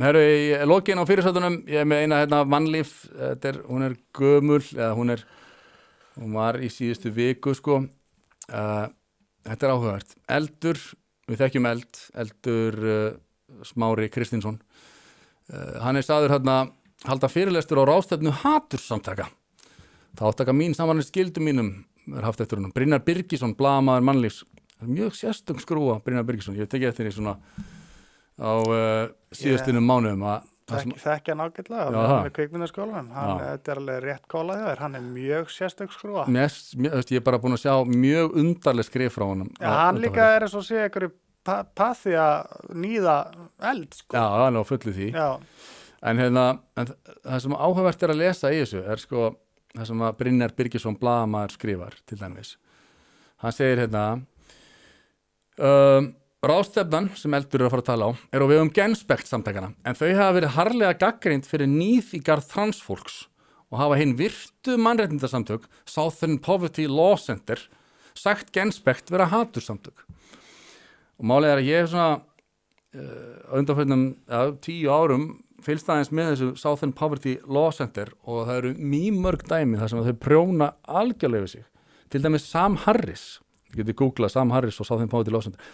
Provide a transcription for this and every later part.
Herru, í lokin á fyrirsætunum, ég með eina hérna mannlíf, hún gömul, eða hún var í síðustu viku, sko. Þetta áhugavert. Eldur, við þekkjum Eldur Smári Kristinsson. Hann sagður hérna, halda fyrirlestur á ráðstefnu haturssamtaka. Þáttaka mín saman skildum mínum haft eftir honum. Brynjar Birgisson, blaðamaður mannlífs. Mjög sérstök skrúa, Brynjar Birgisson. Ég tekið eftir því svona á síðustunum mánuðum að Þekkja hann ágætlega, hann kvikmyndaskólanum, þetta alveg rétt kólað hjá þér, hann mjög sérstök skrúa. Ég bara búin að sjá mjög undarleg skrif frá honum. Já, hann líka eins og sé einhverju pathi að nýða eld, sko. Já, hann á fullu því. Já. En það sem áhugavert að lesa í þessu sko, það sem að Brynjar Birgisson blaðamaður skrifar, til dæmis. Hann segir ráðstefnan sem Eldur að fara að tala á á vegum Genspekt samtakana en þau hafa verið harðlega gagnrýnd fyrir níð í garð transfólks og hafa hinn virtu mannréttindasamtök Southern Poverty Law Center sagt Genspekt vera hatursamtök. Og málið að ég hef svona undanförnum 10 árum fylgst aðeins með þessu Southern Poverty Law Center og það eru mýmörg dæmi þar sem þau prjóna algjörlega við sig. Til dæmis Sam Harris, þið getur googlað Sam Harris og Southern Poverty Law Center.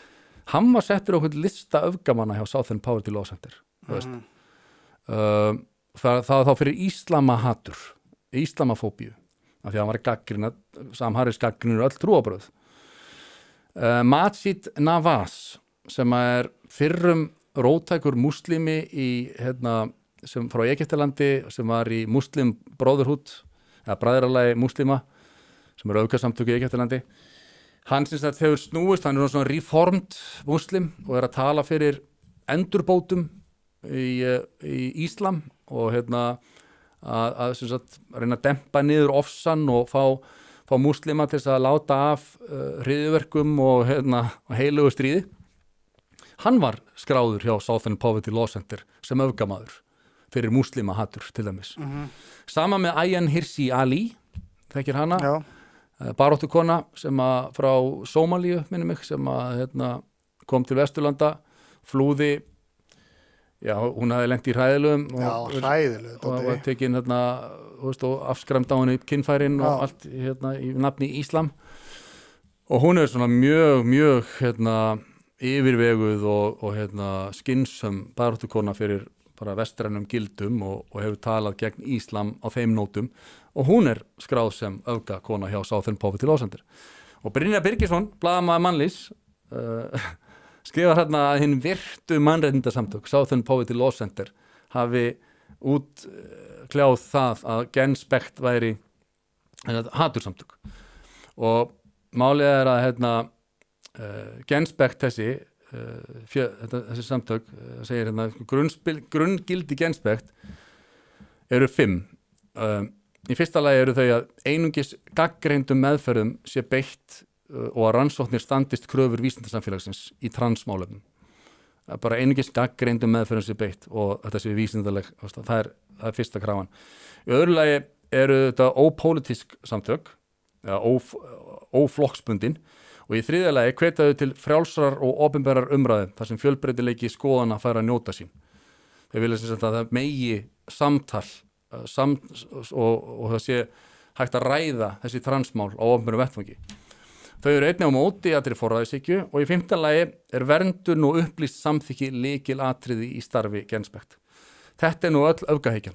Hann var settur okkur lista öfgamanna hjá Southern Poverty Law Center. Það var þá fyrir íslamahatur, íslamafóbíu, af því að hann var gagnrýna, Sam Harris gagnrýnir öll trúarbrögð. Majid Nawaz, sem fyrrum róttækur múslimi sem frá Egyptalandi, sem var í Muslim Brotherhood, eða bræðralagi múslima, sem öfgasamtök í Egyptalandi. Hann hefur snúist, hann svona reformed muslim og að tala fyrir endurbótum í íslam og að reyna að dempa niður ofsan og fá muslima til að láta af hryðjuverkum og heilugu stríði. Hann var skráður hjá Southern Poverty Law Center sem öfgamaður fyrir muslimahatur til dæmis. Sama með Ayaan Hirsi Ali, þekkir hana? Já. Baráttukona sem frá Sómalíu, minnum mig, sem kom til Vesturlanda, flúði, já, hún hafði lent í hræðilugum og var tekin og afskræmd á henni kynfærin og allt í nafni Íslam og hún svona mjög yfirveguð og skynsöm baráttukona fyrir bara vestrænum gildum og hefur talað gegn Íslam á þeim nótum og hún skráð sem öfgakona hjá Southern Poverty Law Center. Og Brynjar Birgisson, blaðamaður mannlífs, skrifar að hinn virtu mannréttindasamtök Southern Poverty Law Center hafi útkljáð það að Genspekt væri hatursamtök. Og málið að Genspekt þessi samtök segir grunngildi Genspekt eru 5. Í fyrsta lagi eru þau að einungis gagnreyndum meðferðum sé beitt og að rannsóknir standist kröfur vísindasamfélagsins í transmálefnum. Bara einungis gagnreyndum meðferðum sé beitt og þetta sé vísindaleg, það er fyrsta krafan. Í öðru lagi eru þetta ópólitísk samtök, óflokksbundin og í þriðja lagi hvetja þau til frjálsrar og opinberar umræðu þar sem fjölbreytileiki skoðana fær að njóta sín. Þau vilja sem sagt að það megi samtal og það sé hægt að ræða þessi transmál á opinberum vettvangi. Þau eru einnig á móti allri forræðishyggju og í 5. lagi verndun og upplýst samþykki lykilatriði í starfi Genspekt. Þetta nú öll öfgahyggjan.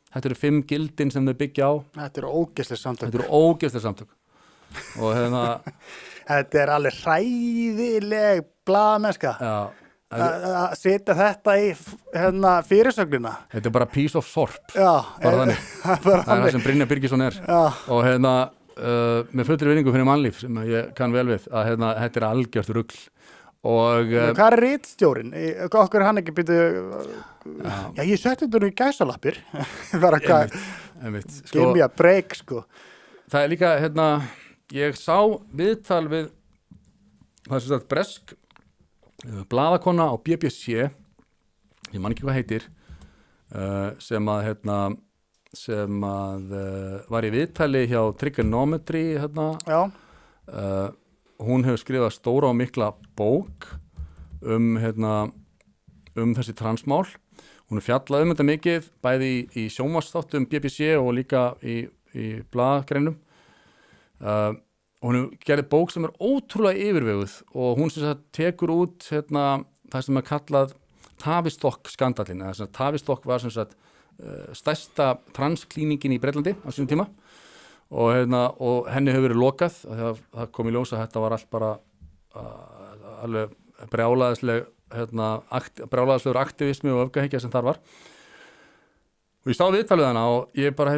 Þetta eru 5 gildin sem þau byggja á. Þetta eru ógeðsleg samtök. Og þetta alveg hræðileg blaðamennska. Já. Að setja þetta í fyrirsögnina. Þetta bara piece of sorp. Já, bara þannig. Það það sem Brynjar Birgisson og með fullri virðingu fyrir mannlíf sem ég kann vel við að þetta algjört rugl og hvað ritstjórinn? Okkur hann ekki já, ég setti þetta í gæsalappir bara give me a break sko. Það líka ég sá viðtal við það sem sagt bresk blaðakona á BBC, ég man ekki hvað heitir, sem var í viðtali hjá Trigonometry hún hefur skrifað stóra og mikla bók um þessi transmál Hún er fjallað þetta mikið, bæði í sjónvarpsþáttum BBC og líka í blaðgreinum. Hún gerði bók sem ótrúlega yfirveguð og hún sem sagt tekur út það sem kallað Tavistock skandallinn. Tavistock var sem sagt stærsta transklíningin í Bretlandi á sínum tíma og henni hefur verið lokað. Það kom í ljós að þetta var allt bara alveg brjálæðislegur aktivismi og öfgahyggja sem þar var. Og ég sá viðtalið hana og ég bara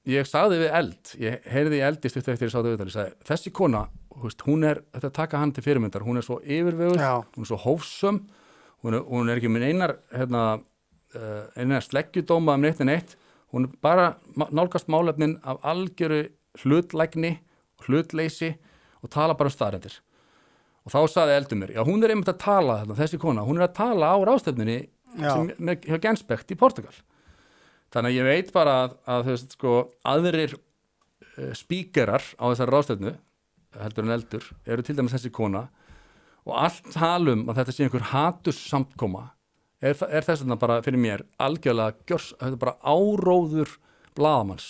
ég sagði við Eld, ég heyrði í Eldi stutt eftir ég sá það viðtalið, ég sagði, þessi kona, hún þetta taka hann til fyrirmyndar, hún svo yfirveguð, hún svo hófsöm, hún ekki með einar sleggjudóma neitt, hún bara nálgast málefnin af algjöru hlutlægni, hlutleysi og tala bara staðreyndir. Og þá sagði Eldur mér, já hún einmitt að tala þessi kona, hún að tala á ráðstefnunni hjá Genspekt í Portugal. Þannig að ég veit bara að aðrir spíkerar á þessari ráðstefnu, heldur en Eldur, eru til dæmis þessi kona og allt talum að þetta sé einhver haturssamkoma er þess vegna bara fyrir mér algjörlega þetta er bara áróður blaðamanns